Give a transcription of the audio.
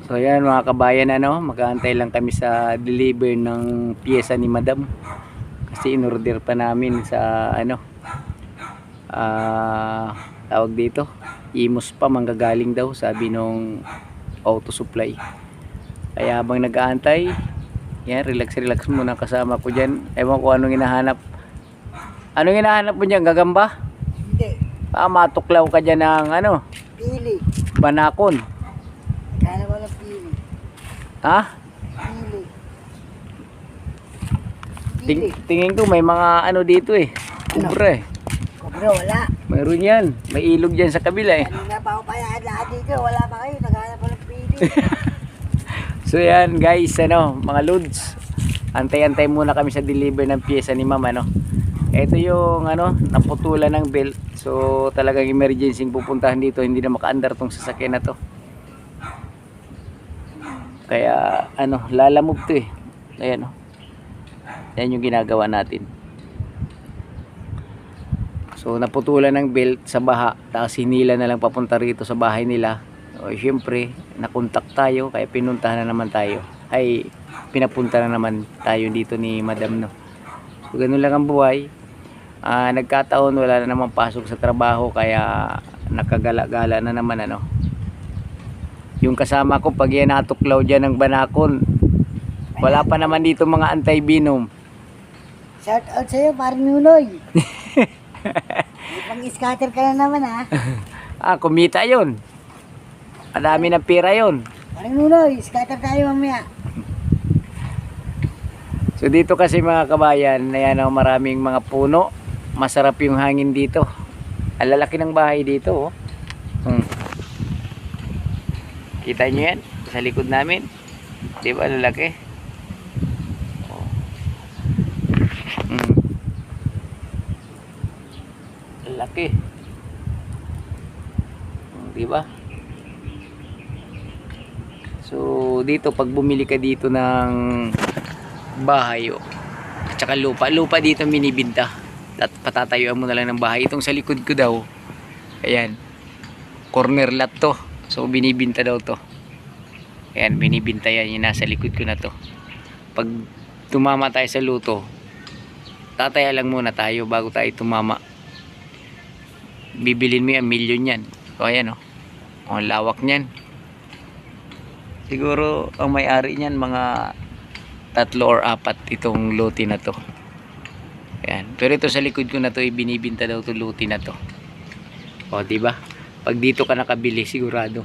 So ayan mga kabayan, mag-aantay lang kami sa deliver ng piyesa ni Madam. Kasi in-order pa namin sa tawag dito, Imus pa, manggagaling daw sabi nung auto supply. Kaya habang nag-aantay, yan, relax muna kasama ko dyan. Ewan ko anong hinahanap. Anong hinahanap mo dyan, gagamba? Hindi. Matuklaw ka dyan ng Pili. banakon. Kaya wala pili. Ha? Pili. Tingin ko may mga dito kubra Kobra wala. Mayroon yan. May ilog dyan sa kabila Kanina pa ako payaan lahat dito. Wala pa kayo. Naghanap ko ng pili. So yan guys, mga loads. Antay-antay muna kami sa deliver ng piyesa ni Ma'am, Ito yung naputulan ng belt. So talagang emergency pupuntahan dito, hindi na makaandar tong sasakyan na to. Kaya lalamove to Ayan Yan yung ginagawa natin. So naputulan ng belt sa baha, tapos hinila na lang papunta rito sa bahay nila. O syempre, nakontak tayo, kaya pinuntahan na naman tayo. Ay, pinapunta na naman tayo dito ni Madam, So ganun lang ang buhay. Nagkataon wala na naman pasok sa trabaho, kaya nakagala-gala na naman Yung kasama ko pag yan natuklaw dyan ng banakon, wala pa naman dito mga anti-venom. Shout out sa'yo, parang Nunoy. Pang-scatter ka na naman Kumita yun. Madami ng pera yun. Parang Nunoy, scatter tayo mamaya. So dito kasi mga kabayan, maraming mga puno. Masarap yung hangin dito. Ang lalaki ng bahay dito Kita nyo yan sa likod namin, di ba lalaki? Lalaki, di ba? So dito pag bumili ka dito ng bahay at saka lupa dito minibinta at patatayuan mo na lang ng bahay. Itong sa likod ko daw, ayan, corner lot to. So binibinta daw to. Ayan, binibinta yan, yung nasa likod ko na to. Pag tumama tayo sa luto, tataya lang muna tayo bago tayo tumama. Bibilin mo yan, milyon yan. So ayan ang lawak niyan. Siguro ang may-ari niyan mga 3 or 4 itong lote na to. Ayan. Pero ito sa likod ko na to, ibinibinta daw to lote na to. O diba? Pag dito ka nakabili, sigurado